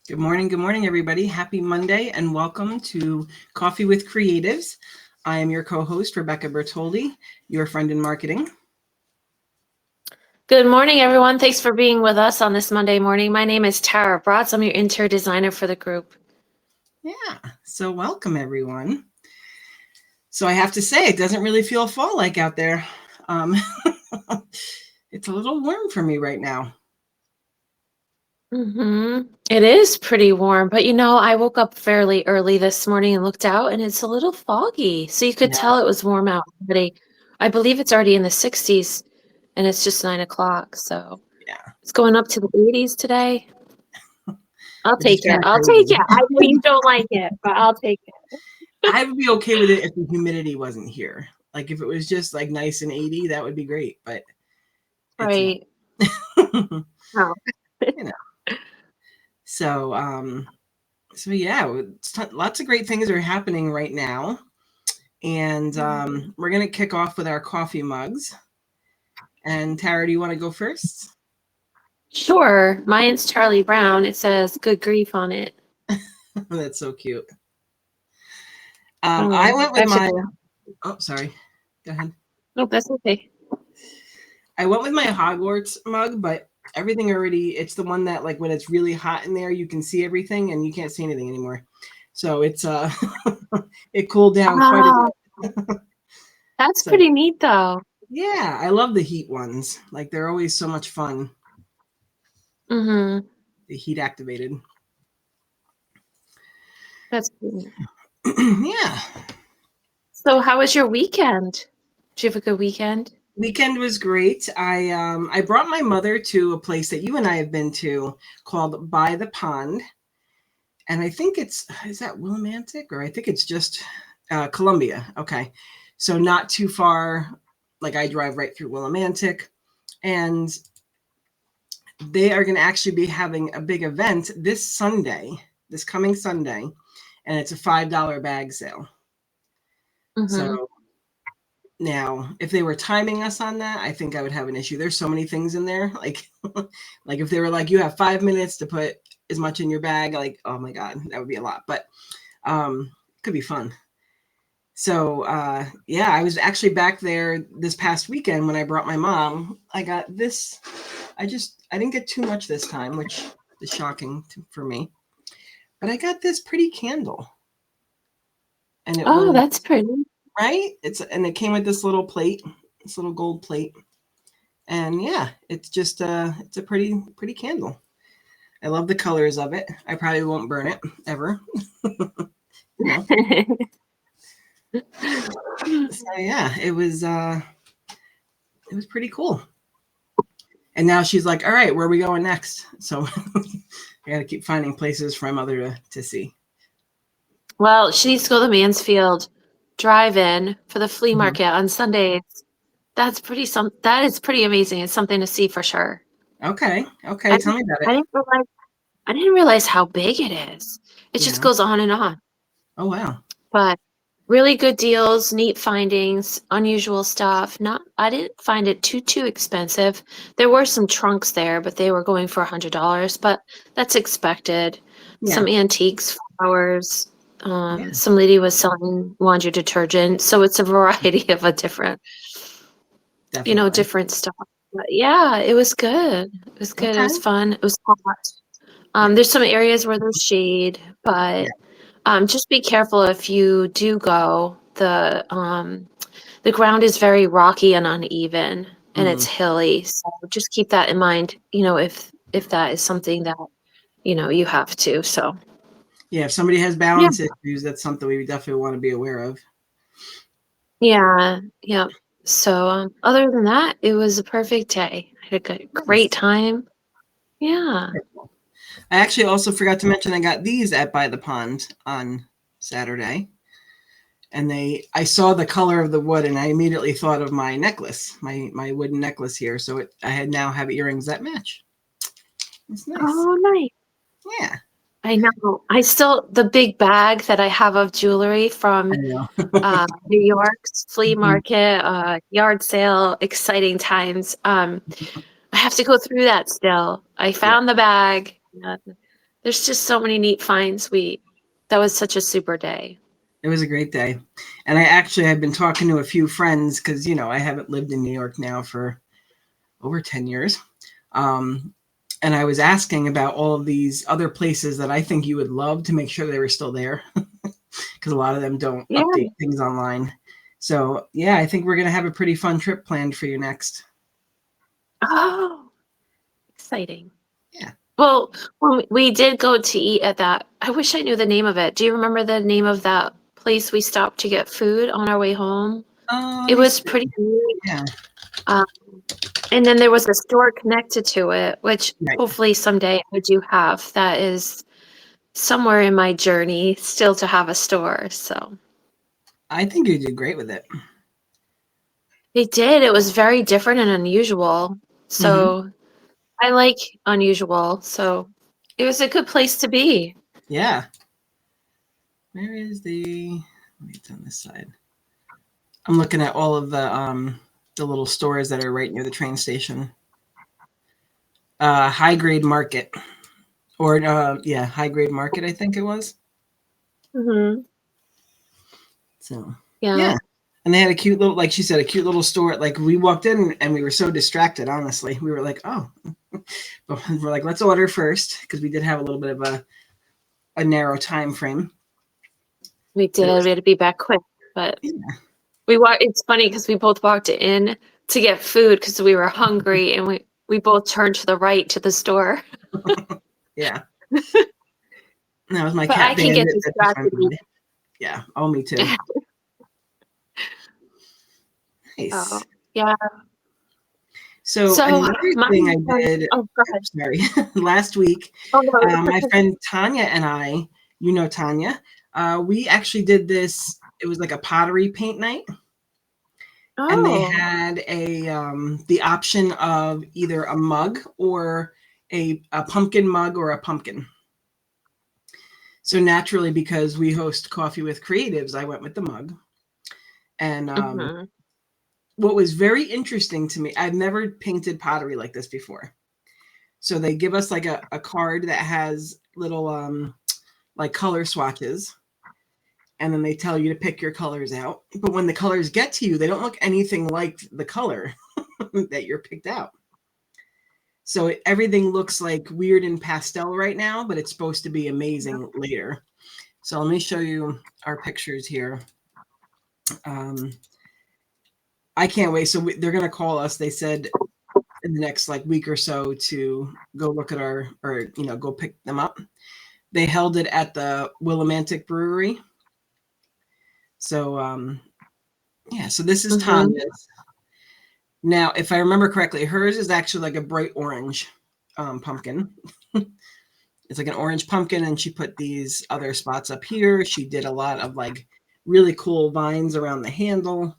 Good morning, everybody. Happy Monday and welcome to Coffee with Creatives. I am your co-host, Rebecca Bertoldi, your friend in marketing. Good morning, everyone. Thanks for being with us on this Monday morning. My name is Tara Bratz. I'm your interior designer for the group. Yeah, so welcome, everyone. So I have to say, it doesn't really feel fall-like out there. It's a little warm for me right now. It is pretty warm, but I woke up fairly early this morning and looked out, and it's a little foggy. So you could Yeah, tell it was warm out already. I believe it's already in the 60s, and it's just 9 o'clock. So yeah. it's going up to the 80s today. I'll Which is take it. kind of I'll take crazy. it. I know you don't like it, but I'll take it. I would be okay with it if the humidity wasn't here. Like if it was just like nice and 80, that would be great, but it's not. Right. Oh. You know. So, so yeah, lots of great things are happening right now. And we're going to kick off with our coffee mugs. And Tara, do you want to go first? Sure. Mine's Charlie Brown. It says good grief on it. That's so cute. Oh, I went I with have to my, go. oh, sorry. Go ahead. Nope, that's okay. I went with my Hogwarts mug, but everything already, it's the one that like when it's really hot in there, you can see everything and you can't see anything anymore. So it's, it cooled down quite a Oh, bit. that's So pretty neat though. yeah, I love the heat ones. Like they're always so much fun. Mm-hmm. The heat activated. That's cool. Yeah. So how was your weekend? Did you have a good weekend? Weekend was great. I brought my mother to a place that you and I have been to called By the Pond, and I think it's is that Willimantic or I think it's just Columbia. Okay, so not too far. Like I drive right through Willimantic, and they are going to actually be having a big event this Sunday, this coming Sunday, and it's a $5 bag sale. Mm-hmm. So now, if they were timing us on that, I think I would have an issue. There's so many things in there. Like, like if they were like, you have 5 minutes to put as much in your bag, like, oh my God, that would be a lot. But it could be fun. So yeah, I was actually back there this past weekend when I brought my mom. I got this. I didn't get too much this time, which is shocking for me. But I got this pretty candle, and it Oh, was that's pretty. right. It came with this little plate, this little gold plate. And yeah, it's a pretty candle. I love the colors of it. I probably won't burn it ever. You know. So yeah, it was pretty cool. And now she's like, all right, where are we going next? So I gotta keep finding places for my mother to see. Well, she needs to go to Mansfield Drive-In for the flea Mhm. market on Sundays. That is pretty amazing. It's something to see for sure. Okay. Okay, I tell me about I it. didn't realize I didn't realize how big it is. It just Yeah. goes on and on. Oh wow. But really good deals, neat findings, unusual stuff. Not I didn't find it too expensive. There were some trunks there, but they were going for $100, but that's expected. Yeah. Some antiques, flowers. Yeah, Some lady was selling laundry detergent, so it's a variety of a definitely. different stuff. But yeah, it was good. It was good. It Okay. was fun. It was hot. Yeah. There's some areas where there's shade, Yeah. but just be careful if you do go. The ground is very rocky and uneven, and Mm. it's hilly. So just keep that in mind. If that is something that you have to. So Yeah, if somebody has yeah, balance issues, that's something we definitely want to be aware of. yeah. So other than that, it was a perfect day. I had a great Nice. time. Yeah. I actually also forgot to mention I got these at By the Pond on Saturday. And I saw the color of the wood and I immediately thought of my necklace, my wooden necklace here. So I had now have earrings that match. It's nice. Oh, nice. Yeah. I know. The big bag that I have of jewelry I from know. New York's flea Mhm. market, yard sale, exciting times. I have to go through that still. I Yeah. found the bag. There's just so many neat finds. That was such a super day. It was a great day. And I actually have been talking to a few friends because, I haven't lived in New York now for over 10 years. And I was asking about all of these other places that I think you would love to make sure they were still there because a lot of them don't Yeah. update things online. So, yeah, I think we're going to have a pretty fun trip planned for you next. Oh, exciting. Yeah. Well, when we did go to eat at that, I wish I knew the name of it. Do you remember the name of that place we stopped to get food on our way home? It was pretty neat. Yeah. And then there was a store connected to it, which Right. hopefully someday I do have. That is somewhere in my journey still to have a store. So I think you did great with it. they did. It was very different and unusual. So I like unusual. So it was a good place to be. Yeah. Where is it's on this side. I'm looking at all of the little stores that are right near the train station. High Grade Market. Or High Grade Market, I think it was. Mm-hmm. So Yeah. And they had a cute little, like she said, a cute little store. Like we walked in and we were so distracted, honestly. We were like, oh. But we're like, let's order first, because we did have a little bit of a narrow time frame. We did. We had to be back quick. But it's funny because we both walked in to get food because we were hungry, and we both turned to the right to the store. Yeah. That was my But cat I can get Bandit. distracted. Yeah. Oh, me too. Nice. Oh, yeah. So another thing I did, sorry, last week, my friend Tanya and I, Tanya, we actually did this. It was like a pottery paint night. Oh. And they had the option of either a mug or a pumpkin mug or a pumpkin. So naturally, because we host Coffee with Creatives, I went with the mug. And what was very interesting to me, I've never painted pottery like this before. So they give us like a card that has little like color swatches. And then they tell you to pick your colors out. But when the colors get to you, they don't look anything like the color that you're picked out. So everything looks like weird and pastel right now, but it's supposed to be amazing later. So let me show you our pictures here. I can't wait. So they're going to call us. They said in the next like week or so to go look at go pick them up. They held it at the Willimantic Brewery. So, so this is Tanya's. Now, if I remember correctly, hers is actually like a bright orange pumpkin. It's like an orange pumpkin, and she put these other spots up here. She did a lot of like really cool vines around the handle.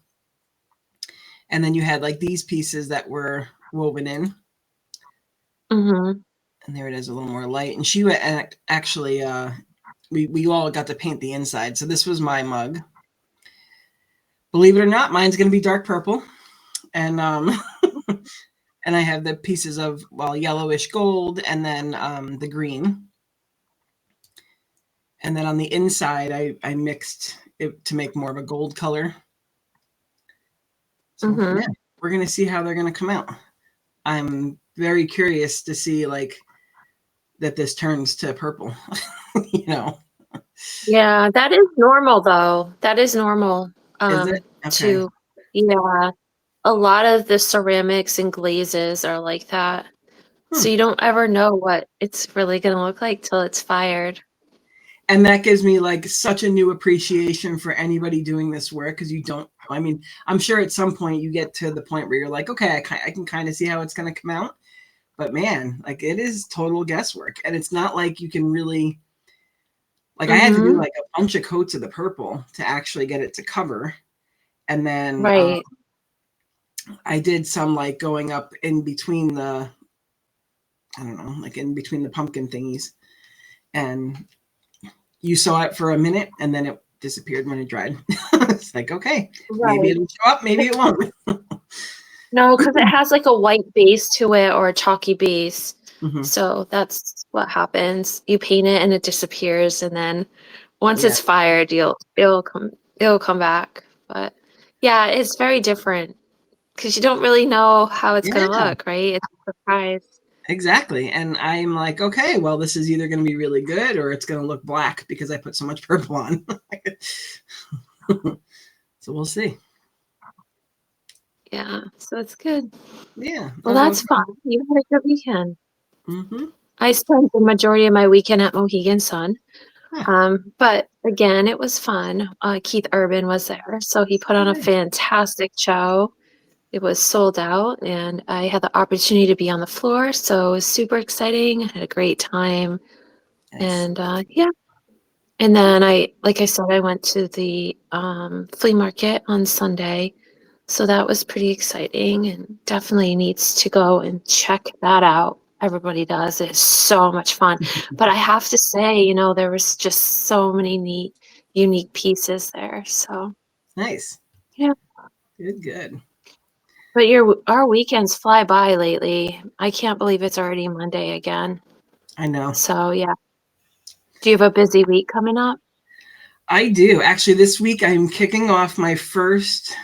And then you had like these pieces that were woven in. Mm-hmm. And there it is, a little more light. And she went and actually, we all got to paint the inside. So this was my mug. Believe it or not, mine's going to be dark purple. And and I have the pieces of, yellowish gold and then the green. And then on the inside, I mixed it to make more of a gold color. So we're going to see how they're going to come out. I'm very curious to see that this turns to purple, Yeah, that is normal though. That is normal. Is it? Okay. A lot of the ceramics and glazes are like that. So you don't ever know what it's really going to look like till it's fired. And that gives me such a new appreciation for anybody doing this work, because I'm sure at some point you get to the point where you're like, okay, I can kind of see how it's going to come out. But man, it is total guesswork. And it's not like you can really, I had to do a bunch of coats of the purple to actually get it to cover. And then I did some going up in between the, in between the pumpkin thingies. And you saw it for a minute and then it disappeared when it dried. It's like, okay, maybe it'll show up, maybe it won't. No, because it has a white base to it or a chalky base. So that's what happens. You paint it and it disappears, and then once Yeah. it's fired, it'll come back. But yeah, it's very different because you don't really know how it's gonna Yeah. look, right? It's a surprise. Exactly. And I'm like, okay, well, this is either going to be really good or it's going to look black because I put so much purple on. So we'll see. Yeah, so it's good. Yeah. Well, that's fun. You had a good weekend. Mm-hmm. I spent the majority of my weekend at Mohegan Sun. Huh. But again, it was fun. Keith Urban was there, so he put on a Nice. fantastic show. It was sold out, and I had the opportunity to be on the floor, so it was super exciting. I had a great time, Nice. and yeah. And then like I said, I went to the flea market on Sunday, so that was pretty exciting, and definitely needs to go and check that out. Everybody does. It's so much fun. But I have to say, there was just so many neat, unique pieces there. So Nice. yeah. Good, good. But our weekends fly by lately. I can't believe it's already Monday again. I know. So yeah. Do you have a busy week coming up? I do. Actually, this week I'm kicking off my first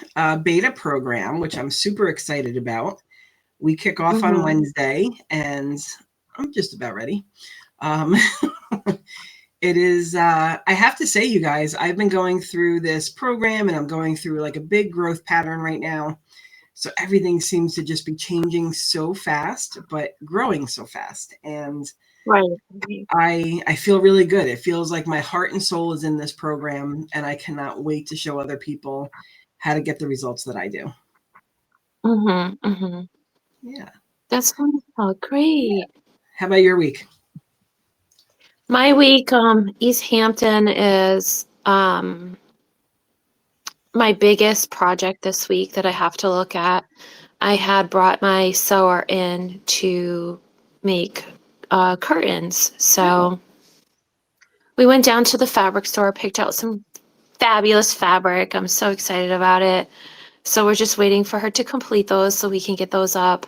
beta program, which I'm super excited about. We kick off on Mm-hmm. Wednesday, and I'm just about ready. Um, it is, I have to say, you guys, I've been going through this program and I'm going through like a big growth pattern right now. So everything seems to just be changing so fast, but growing so fast. And Right. I feel really good. It feels like my heart and soul is in this program, and I cannot wait to show other people how to get the results that I do. Mm-hmm. Mm-hmm. Yeah. That's wonderful. Yeah. Great. How about your week? My week, East Hampton is my biggest project this week that I have to look at. I had brought my sewer in to make curtains. Oh, So we went down to the fabric store, picked out some fabulous fabric. I'm so excited about it. So we're just waiting for her to complete those so we can get those up.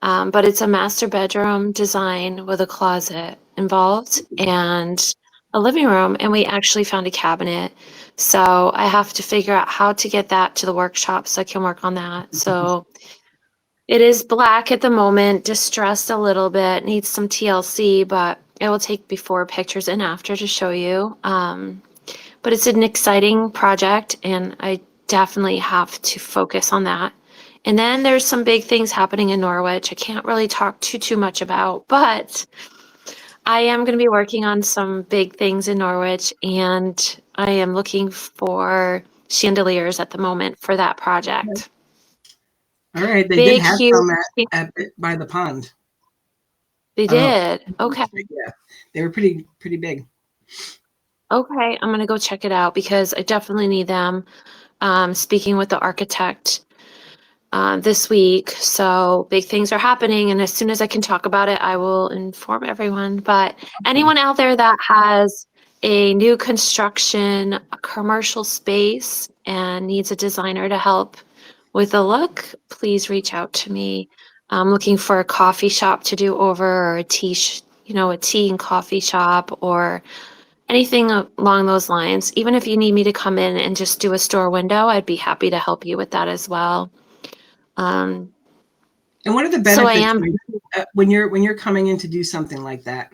But it's a master bedroom design with a closet involved and a living room, and we actually found a cabinet. So I have to figure out how to get that to the workshop so I can work on that. So it is black at the moment, distressed a little bit, needs some TLC, but I will take before pictures and after to show you. But it's an exciting project, and I definitely have to focus on that. And then there's some big things happening in Norwich. I can't really talk too much about, but I am going to be working on some big things in Norwich, and I am looking for chandeliers at the moment for that project. all right. They did Big, have huge. some at by the pond. They I don't know. did. Okay. Yeah, they were pretty big. Okay. I'm going to go check it out because I definitely need them. Speaking with the architect this week. So big things are happening. And as soon as I can talk about it, I will inform everyone. But anyone out there that has a new construction, a commercial space, and needs a designer to help with the look, please reach out to me. I'm looking for a coffee shop to do over or a tea and coffee shop or anything along those lines. Even if you need me to come in and just do a store window, I'd be happy to help you with that as well. Um, And what are the so I benefits am. like, when you're coming in to do something like that?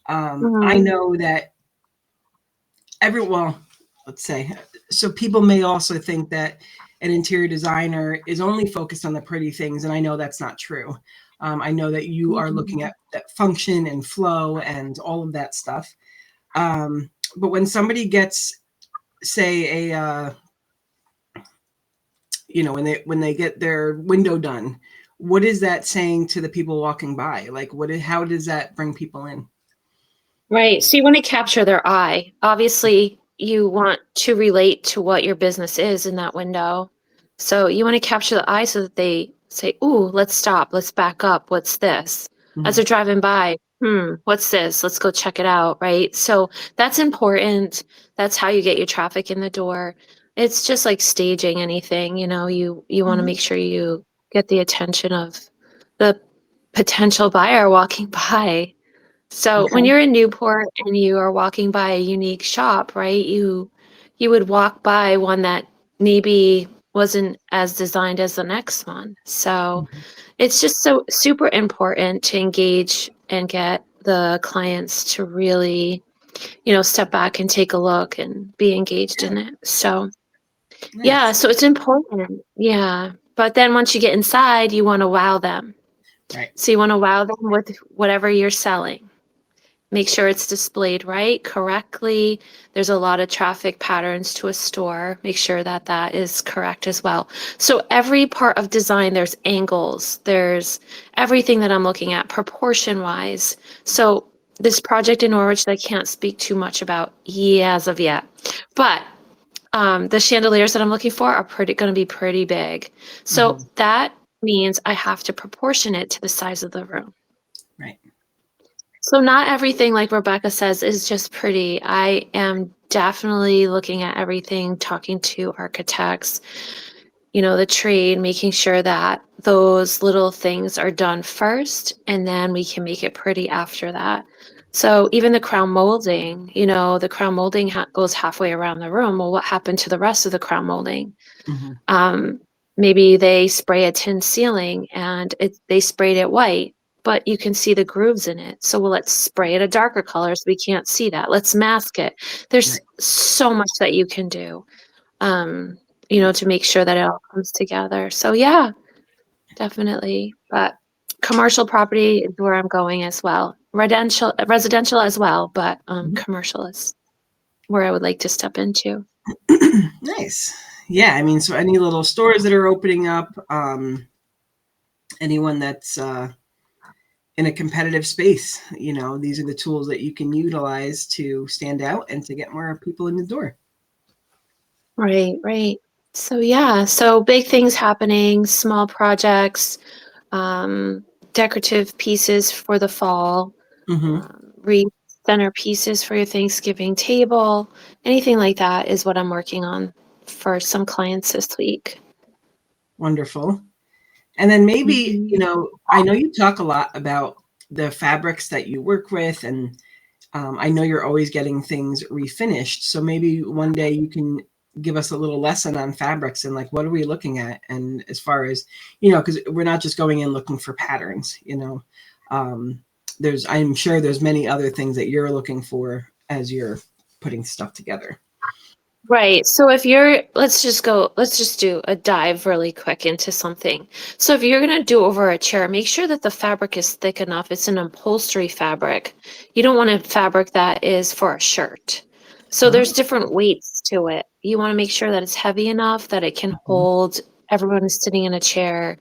I Mhm, know that well, let's say, so people may also think that an interior designer is only focused on the pretty things, and I know that's not true. I know that you are looking mhm. at that function and flow and all of that stuff. But when somebody gets, say, when they get their window done, what is that saying to the people walking by? Like, how does that bring people in? Right. So you want to capture their eye. Obviously, you want to relate to what your business is in that window. So you want to capture the eye so that they say, "Ooh, let's stop. Let's back up. What's this?" As Mhm. they're driving by, what's this? Let's go check it out, right? So that's important. That's how you get your traffic in the door. It's just like staging anything, you want to Mhm. make sure you get the attention of the potential buyer walking by. So when Okay. you're in Newport and you are walking by a unique shop, right? You would walk by one that maybe wasn't as designed as the next one. So Mhm. it's just so super important to engage and get the clients to really, step back and take a look and be engaged Yeah. in it. So yeah, Nice. so it's important. Yeah. But then once you get inside, you want to wow them. Right. So you want to wow them with whatever you're selling. Make sure it's displayed right, correctly. There's a lot of traffic patterns to a store. Make sure that that is correct as well. So every part of design, there's angles, there's everything that I'm looking at proportion wise. So this project in Norwich that I can't speak too much about as of yet, but the chandeliers that I'm looking for are going to be pretty big. So Hmm. that means I have to proportion it to the size of the room. Right. So not everything, like Rebecca says, is just pretty. I am definitely looking at everything, talking to architects, the trade, making sure that those little things are done first, and then we can make it pretty after that. So even the crown molding, the crown molding goes halfway around the room. Well, what happened to the rest of the crown molding? Hmm. Um, Maybe they spray a tin ceiling and they sprayed it white, but you can see the grooves in it. So well, let's spray it a darker color so we can't see that. Let's mask it. There's Right. so much that you can do, um, Yeah. to make sure that it all comes together. So yeah, definitely. But commercial property is where I'm going as well. Residential as well, but Mhm. commercial is where I would like to step into. Nice. Yeah. I mean, so any little stores that are opening up, anyone that's in a competitive space, these are the tools that you can utilize to stand out and to get more people in the door. Right, right. So yeah, so big things happening, small projects, um, decorative pieces for the fall, Hmm. wreath centerpieces for your Thanksgiving table, anything like that is what I'm working on for some clients this week. Wonderful. And then maybe, Mhm. I know you talk a lot about the fabrics that you work with, and I know you're always getting things refinished. So maybe one day you can give us a little lesson on fabrics and like what are we looking at? And as far as, because we're not just going in looking for patterns, um, I'm sure there's many other things that you're looking for as you're putting stuff together. Right. So let's just do a dive really quick into something. So if you're going to do over a chair, make sure that the fabric is thick enough. It's an upholstery fabric. You don't want a fabric that is for a shirt. So Oh, there's different weights to it. You want to make sure that it's heavy enough that it can mhm. hold everyone is sitting in a chair.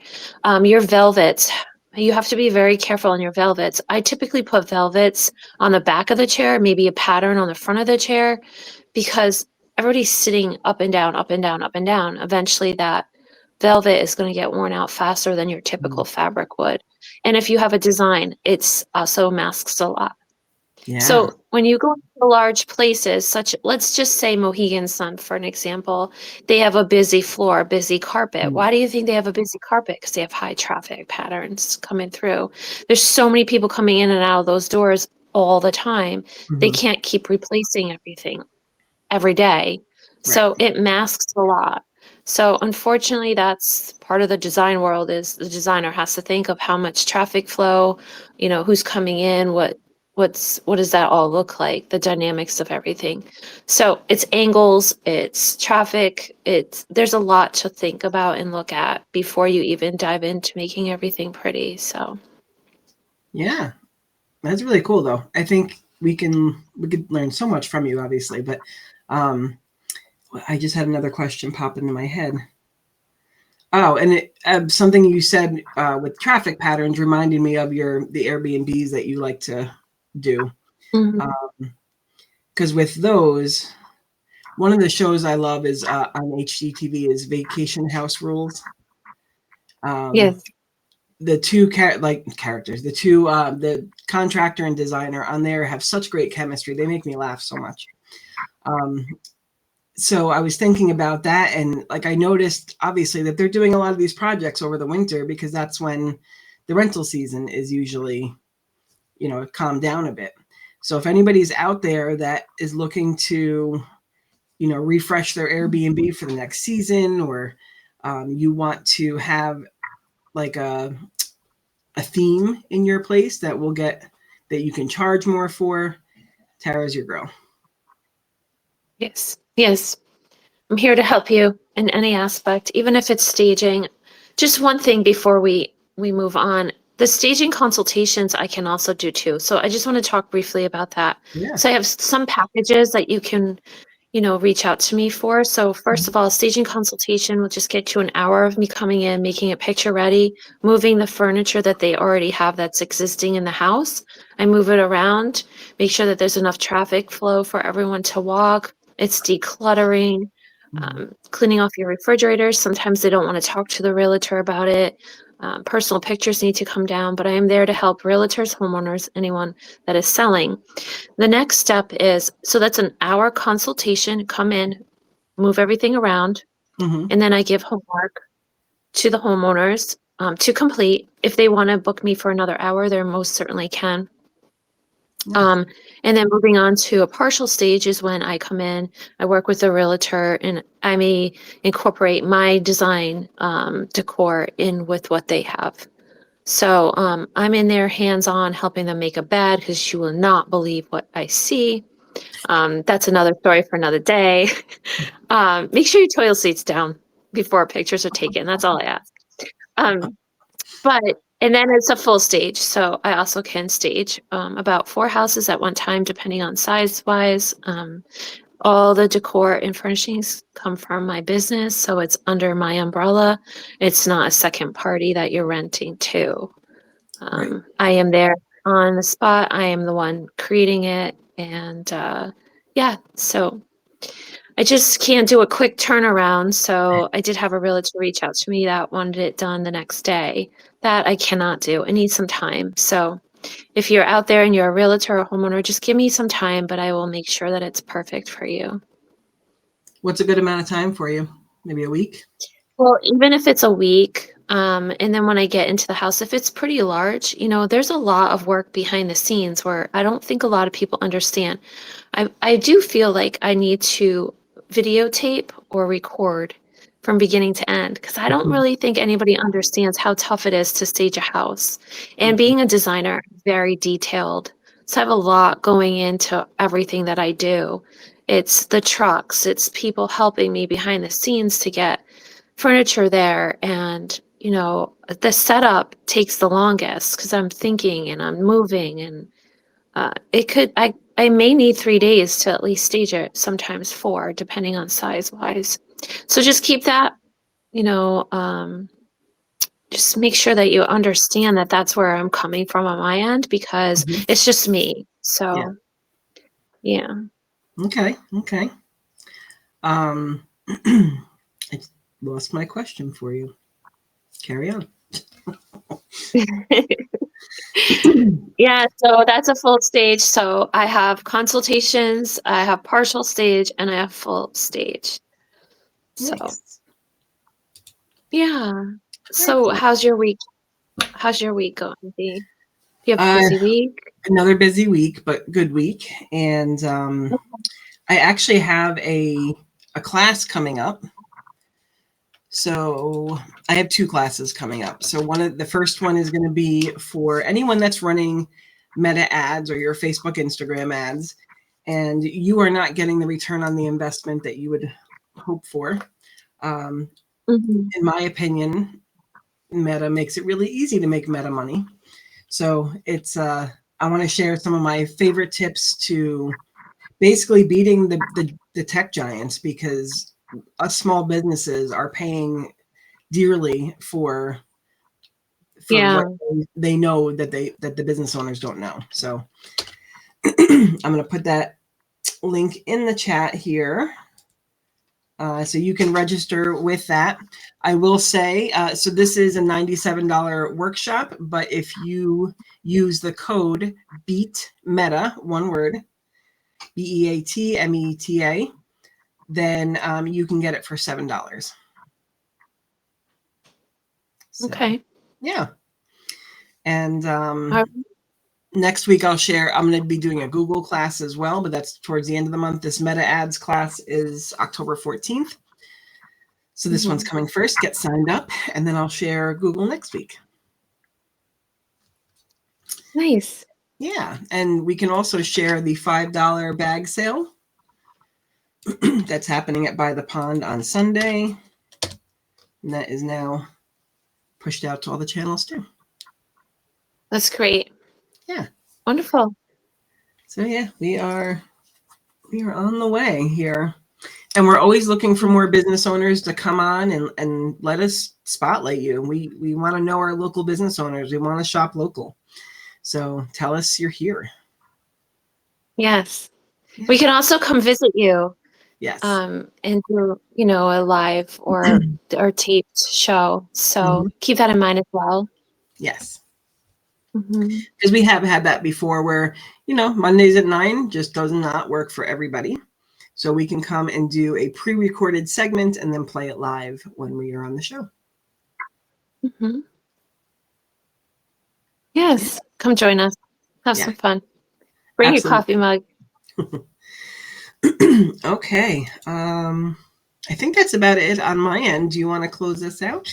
Your velvets, you have to be very careful on your velvets. I typically put velvets on the back of the chair, maybe a pattern on the front of the chair, because everybody's sitting up and down, up and down, up and down. Eventually, that velvet is going to get worn out faster than your typical Mm. fabric would. And if you have a design, it's also masks a lot. Yeah. So when you go to large places, such let's just say Mohegan Sun for an example, they have a busy floor, busy carpet. Mm. Why do you think they have a busy carpet? Because they have high traffic patterns coming through. There's so many people coming in and out of those doors all the time. They Mhm. can't keep replacing everything every day. Right. So it masks a lot. So unfortunately, that's part of the design world is the designer has to think of how much traffic flow, who's coming in, what does that all look like, the dynamics of everything. So it's angles, it's traffic, there's a lot to think about and look at before you even dive into making everything pretty. So Yeah. That's really cool though. I think we could learn so much from you, obviously, but um I just had another question pop into my head. Oh, and something you said with traffic patterns reminded me of the Airbnbs that you like to do. mhm. Because with those, one of the shows I love is on HGTV is Vacation House Rules. Um, Yes. the two characters, the contractor and designer on there have such great chemistry. They make me laugh so much. Um, so I was thinking about that, and like I noticed obviously that they're doing a lot of these projects over the winter because that's when the rental season is usually calm down a bit. So if anybody's out there that is looking to, refresh their Airbnb for the next season, or you want to have like a theme in your place that you can charge more for, Tara's your girl. Yes. Yes. I'm here to help you in any aspect, even if it's staging. Just one thing before we move on. The staging consultations I can also do too. So I just want to talk briefly about that. Yeah. So I have some packages that you can reach out to me for. So first of all, staging consultation will just get you an hour of me coming in, making it picture ready, moving the furniture that they already have that's existing in the house. I move it around, make sure that there's enough traffic flow for everyone to walk. It's decluttering, cleaning off your refrigerators. Sometimes they don't want to talk to the realtor about it. Personal pictures need to come down, but I am there to help realtors, homeowners, anyone that is selling. The next step is, so that's an hour consultation, come in, move everything around, Mm-hmm. and then I give homework to the homeowners to complete. If they want to book me for another hour, they most certainly can. Nice. And then moving on to a partial stage is when I come in, I work with the realtor, and I may incorporate my design decor in with what they have. So I'm in there hands-on helping them make a bed because you will not believe what I see. That's another story for another day. Make sure your toilet seat's down before pictures are taken. That's all I ask. And then it's a full stage. So I also can stage about 4 houses at one time, depending on size-wise. All the decor and furnishings come from my business, so it's under my umbrella. It's not a second party that you're renting to. Right. I am there on the spot. I am the one creating it. And yeah, so I just can't do a quick turnaround. So I did have a realtor reach out to me that wanted it done the next day. That I cannot do. I need some time. So if you're out there and you're a realtor or homeowner, just give me some time, but I will make sure that it's perfect for you. What's a good amount of time for you? Maybe a week? Well, even if it's a week, and then when I get into the house, if it's pretty large, there's a lot of work behind the scenes where I don't think a lot of people understand. I do feel like I need to videotape or record from beginning to end because I don't really think anybody understands how tough it is to stage a house. And being a designer, very detailed. So I have a lot going into everything that I do. It's the trucks, it's people helping me behind the scenes to get furniture there, and the setup takes the longest because I'm thinking and I'm moving, and I may need 3 days to at least stage it, sometimes 4 depending on size wise. So just keep that, just make sure that you understand that that's where I'm coming from on my end because Mhm. it's just me. Yeah. So yeah. Okay. I lost my question for you. Carry on. Yeah, so that's a full stage. So I have consultations, I have partial stage, and I have full stage. So Nice. yeah. Very So cool. how's your week? How's your week going, Dee? You have a busy week? Another busy week, but good week. And I actually have a class coming up. So I have 2 classes coming up. So the first one is going to be for anyone that's running Meta ads or your Facebook, Instagram ads, and you are not getting the return on the investment that you would hope for. In my opinion, Meta makes it really easy to make Meta money. So it's I want to share some of my favorite tips to basically beating the tech giants, because us small businesses are paying dearly for Yeah. what they know that the business owners don't know. So I'm going to put that link in the chat here. So you can register with that. I will say, so this is a $97 workshop, but if you use the code BEATMETA, one word, BEATMETA, then you can get it for $7. So, Okay. yeah. And All right. Next week I'll share, I'm going to be doing a Google class as well, but that's towards the end of the month. This meta ads class is October 14th. So this one's coming first. Get signed up, and then I'll share Google next week. Nice. Yeah, and we can also share the $5 bag sale that's happening at By the Pond on Sunday. And that is now pushed out to all the channels too. That's great. Yeah. Wonderful. So yeah, we are on the way here. And we're always looking for more business owners to come on and let us spotlight you. We want to know our local business owners. We want to shop local. So tell us you're here. Yes. Yeah. We can also come visit you. Yes. And do, a live or taped show. So keep that in mind as well. Yes. Because we have had that before where, Mondays at 9 just does not work for everybody. So we can come and do a pre-recorded segment and then play it live when we are on the show. Yes. Come join us. Have some fun. Bring your coffee mug. Okay. I think that's about it on my end. Do you want to close this out?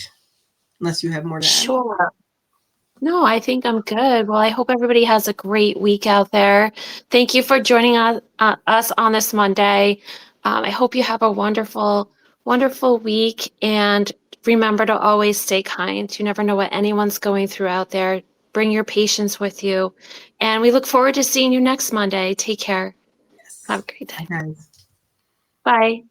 Unless you have more to add. Sure. No, I think I'm good. Well, I hope everybody has a great week out there. Thank you for joining us on this Monday. I hope you have a wonderful, wonderful week. And remember to always stay kind. You never know what anyone's going through out there. Bring your patience with you. And we look forward to seeing you next Monday. Take care. Yes. Have a great day. Bye, guys. Bye.